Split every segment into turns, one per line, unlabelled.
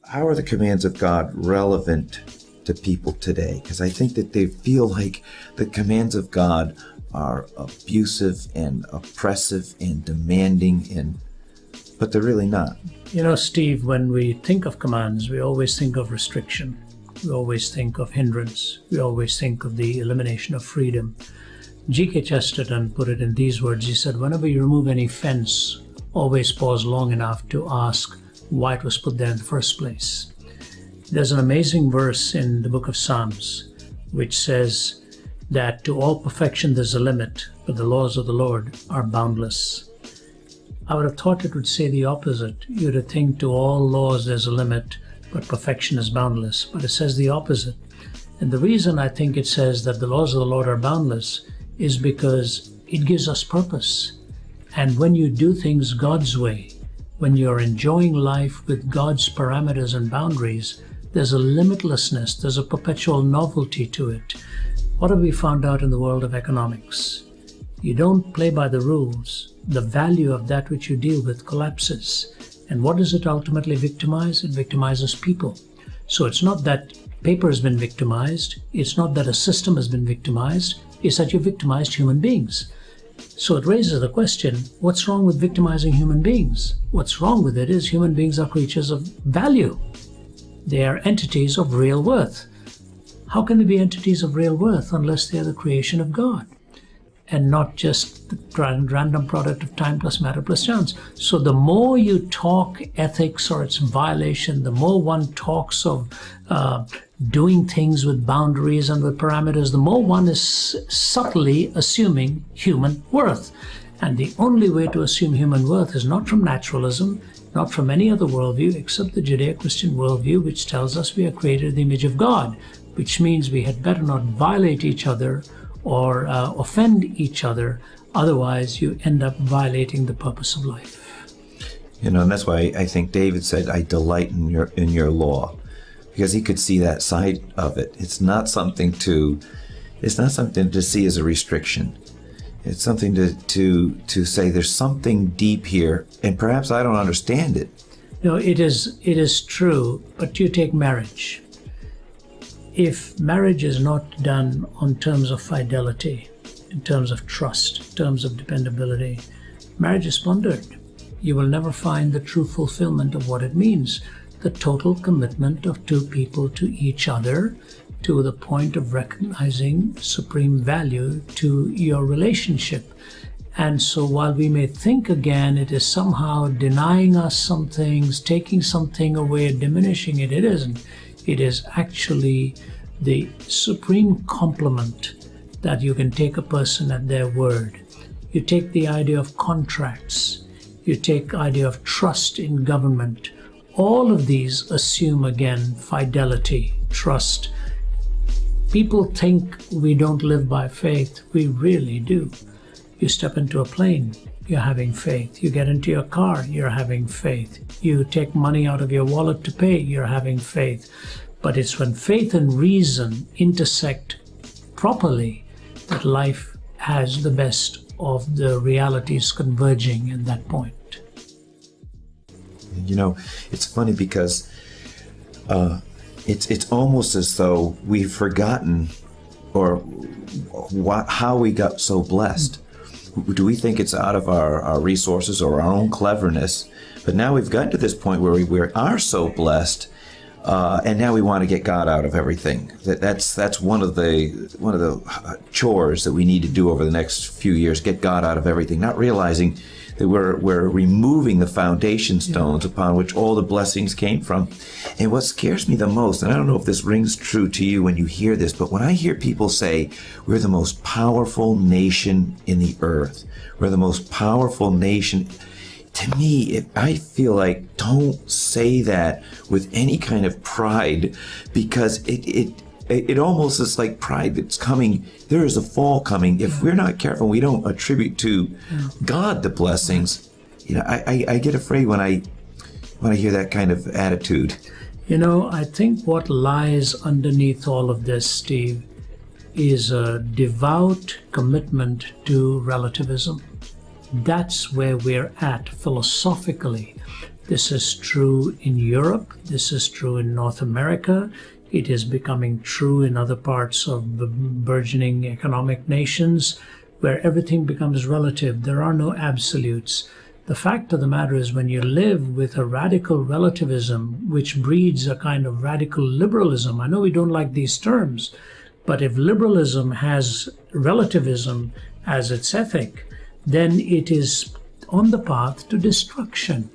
how are the commands of God relevant to people today? Because I think that they feel like the commands of God are abusive and oppressive and demanding, but they're really not.
You know, Steve, when we think of commands, we always think of restriction. We always think of hindrance. We always think of the elimination of freedom. G.K. Chesterton put it in these words. He said, whenever you remove any fence, always pause long enough to ask why it was put there in the first place. There's an amazing verse in the book of Psalms which says that to all perfection there's a limit, but the laws of the Lord are boundless. I would have thought it would say the opposite. You'd have think to all laws there's a limit, but perfection is boundless. But it says the opposite. And the reason I think it says that the laws of the Lord are boundless is because it gives us purpose. And when you do things God's way, when you're enjoying life with God's parameters and boundaries, there's a limitlessness, there's a perpetual novelty to it. What have we found out in the world of economics? You don't play by the rules, the value of that which you deal with collapses. And what does it ultimately victimize? It victimizes people. So it's not that paper has been victimized, it's not that a system has been victimized, it's that you victimized human beings. So it raises the question, what's wrong with victimizing human beings? What's wrong with it is human beings are creatures of value. They are entities of real worth. How can they be entities of real worth unless they are the creation of God and not just the random product of time plus matter plus chance? So the more you talk ethics or its violation, the more one talks of doing things with boundaries and with parameters, the more one is subtly assuming human worth. And the only way to assume human worth is not from naturalism, not from any other worldview except the Judeo-Christian worldview, which tells us we are created in the image of God, which means we had better not violate each other or offend each other. Otherwise, you end up violating the purpose of life.
You know, and that's why I think David said, I delight in your law, because he could see that side of it. It's not something to see as a restriction. It's something to say there's something deep here, and perhaps I don't understand it.
No, it is true, but you take marriage. If marriage is not done on terms of fidelity, in terms of trust, in terms of dependability, marriage is squandered. You will never find the true fulfillment of what it means, the total commitment of two people to each other, to the point of recognizing supreme value to your relationship. And so while we may think again it is somehow denying us some things, taking something away, diminishing it, it isn't. It is actually the supreme compliment that you can take a person at their word. You take the idea of contracts, you take the idea of trust in government. All of these assume again fidelity, trust. People think we don't live by faith. We really do. You step into a plane, you're having faith. You get into your car, you're having faith. You take money out of your wallet to pay, you're having faith. But it's when faith and reason intersect properly that life has the best of the realities converging at that point.
You know, it's funny because it's almost as though we've forgotten how we got so blessed. Do we think it's out of our resources or our own cleverness? But now we've gotten to this point where we are so blessed, and now we want to get God out of everything. That's one of the chores that we need to do over the next few years: get God out of everything, not realizing that we're removing the foundation stones upon which all the blessings came from. And what scares me the most, and I don't know if this rings true to you when you hear this, but when I hear people say, we're the most powerful nation in the earth, we're the most powerful nation, to me, I feel like don't say that with any kind of pride, because it almost is like pride that's coming. There is a fall coming. If we're not careful, we don't attribute to God the blessings. You know, I get afraid when I hear that kind of attitude.
You know, I think what lies underneath all of this, Steve, is a devout commitment to relativism. That's where we're at philosophically. This is true in Europe. This is true in North America. It is becoming true in other parts of the burgeoning economic nations where everything becomes relative. There are no absolutes. The fact of the matter is, when you live with a radical relativism, which breeds a kind of radical liberalism, I know we don't like these terms, but if liberalism has relativism as its ethic, then it is on the path to destruction.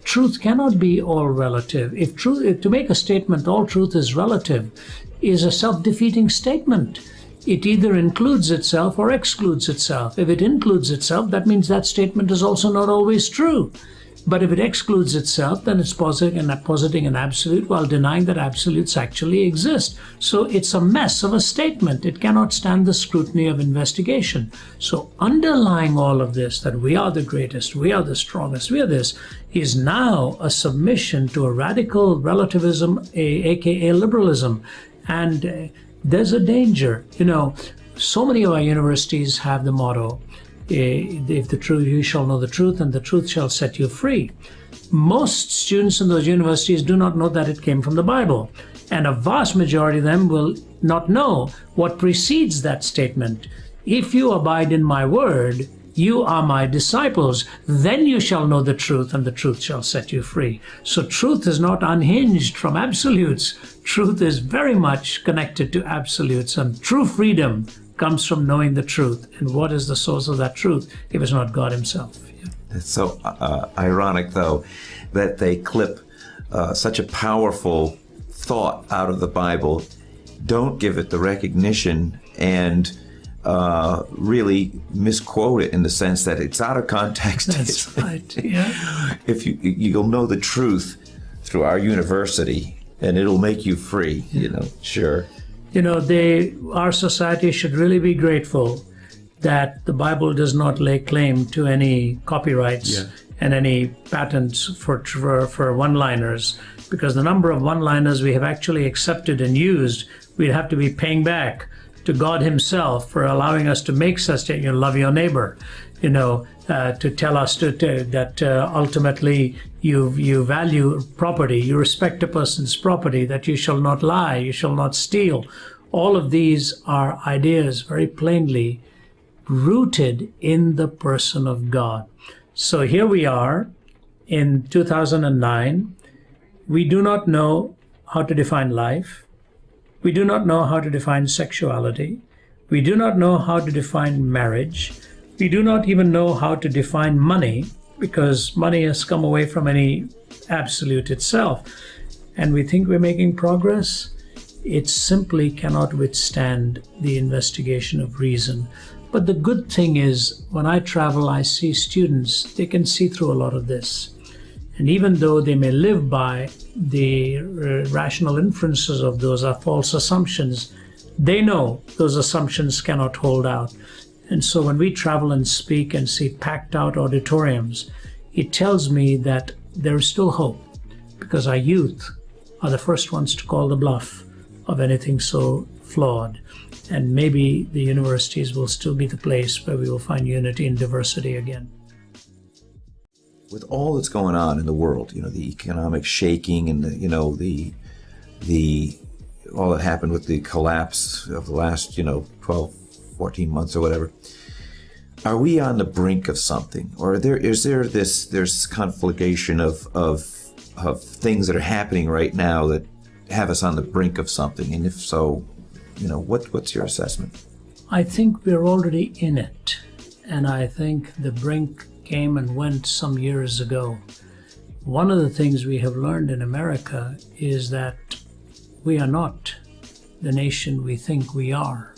Truth cannot be all relative. If to make a statement, all truth is relative, is a self-defeating statement. It either includes itself or excludes itself. If it includes itself, that means that statement is also not always true. But if it excludes itself, then it's positing an absolute while denying that absolutes actually exist. So it's a mess of a statement. It cannot stand the scrutiny of investigation. So underlying all of this, that we are the greatest, we are the strongest, we are this, is now a submission to a radical relativism, aka liberalism. And there's a danger. So many of our universities have the motto, if the truth, you shall know the truth, and the truth shall set you free. Most students in those universities do not know that it came from the Bible, and a vast majority of them will not know what precedes that statement. If you abide in my word, you are my disciples, then you shall know the truth, and the truth shall set you free. So truth is not unhinged from absolutes. Truth is very much connected to absolutes, and true freedom comes from knowing the truth. And what is the source of that truth if it's not God himself? Yeah.
It's so ironic, though, that they clip such a powerful thought out of the Bible, don't give it the recognition, and really misquote it in the sense that it's out of context.
That's right, yeah.
If you'll know the truth through our university, and it'll make you free, sure.
Our society should really be grateful that the Bible does not lay claim to any copyrights and any patents for one-liners, because the number of one-liners we have actually accepted and used, we'd have to be paying back to God himself for allowing us to make such statements. Love your neighbor, to tell us that ultimately you value property, you respect a person's property, that you shall not lie, you shall not steal. All of these are ideas very plainly rooted in the person of God. So here we are in 2009. We do not know how to define life. We do not know how to define sexuality. We do not know how to define marriage. We do not even know how to define money, because money has come away from any absolute itself. And we think we're making progress. It simply cannot withstand the investigation of reason. But the good thing is, when I travel, I see students, they can see through a lot of this. And even though they may live by the rational inferences of those are false assumptions, they know those assumptions cannot hold out. And so when we travel and speak and see packed out auditoriums, it tells me that there is still hope, because our youth are the first ones to call the bluff of anything so flawed. And maybe the universities will still be the place where we will find unity and diversity again.
With all that's going on in the world, the economic shaking and the all that happened with the collapse of the last 12, 14 months or whatever, are we on the brink of something, or is there this conflagration of things that are happening right now that have us on the brink of something? And if so, what's your assessment?
I think we're already in it, and I think the brink came and went some years ago. One of the things we have learned in America is that we are not the nation we think we are.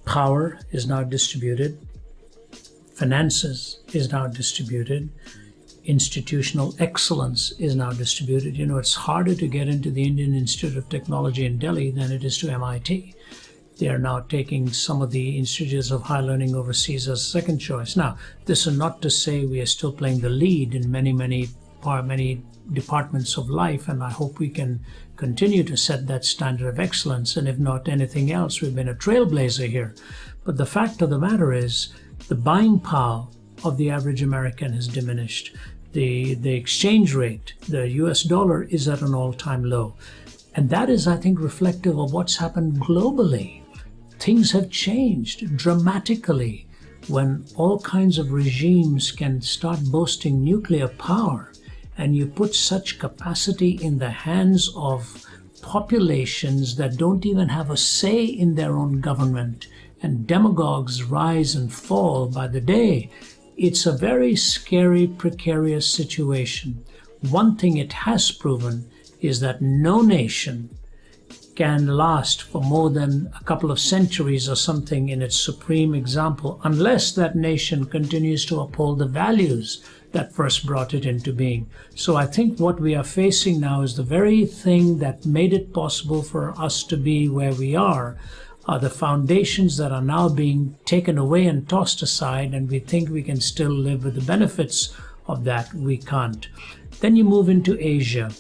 Power is now distributed. Finances is now distributed. Institutional excellence is now distributed. It's harder to get into the Indian Institute of Technology in Delhi than it is to MIT. They are now taking some of the institutes of higher learning overseas as a second choice. Now, this is not to say we are still playing the lead in many departments of life, and I hope we can continue to set that standard of excellence. And if not anything else, we've been a trailblazer here. But the fact of the matter is, the buying power of the average American has diminished. The exchange rate, the US dollar, is at an all-time low. And that is, I think, reflective of what's happened globally. Things have changed dramatically when all kinds of regimes can start boasting nuclear power, and you put such capacity in the hands of populations that don't even have a say in their own government, and demagogues rise and fall by the day. It's a very scary, precarious situation. One thing it has proven is that no nation can last for more than a couple of centuries or something in its supreme example unless that nation continues to uphold the values that first brought it into being. So I think what we are facing now is the very thing that made it possible for us to be where we are the foundations that are now being taken away and tossed aside, and we think we can still live with the benefits of that. We can't. Then you move into Asia.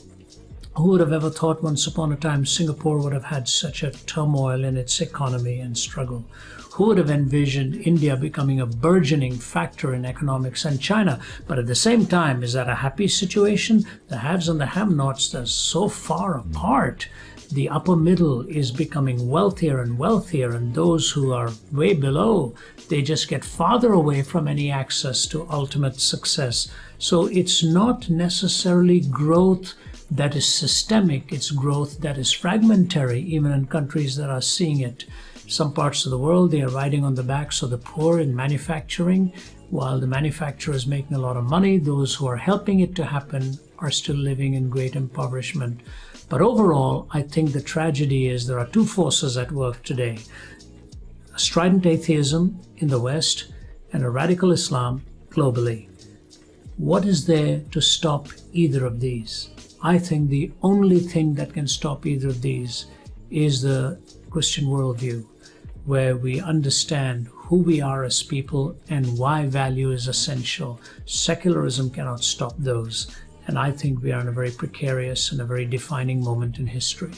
Who would have ever thought once upon a time Singapore would have had such a turmoil in its economy and struggle? Who would have envisioned India becoming a burgeoning factor in economics, and China? But at the same time, is that a happy situation? The haves and the have-nots, they're so far apart. The upper middle is becoming wealthier and wealthier, and those who are way below, they just get farther away from any access to ultimate success. So it's not necessarily growth that is systemic, it's growth that is fragmentary, even in countries that are seeing it. Some parts of the world, they are riding on the backs of the poor in manufacturing. While the manufacturer is making a lot of money, those who are helping it to happen are still living in great impoverishment. But overall, I think the tragedy is there are two forces at work today: a strident atheism in the West and a radical Islam globally. What is there to stop either of these? I think the only thing that can stop either of these is the Christian worldview, where we understand who we are as people and why value is essential. Secularism cannot stop those. And I think we are in a very precarious and a very defining moment in history.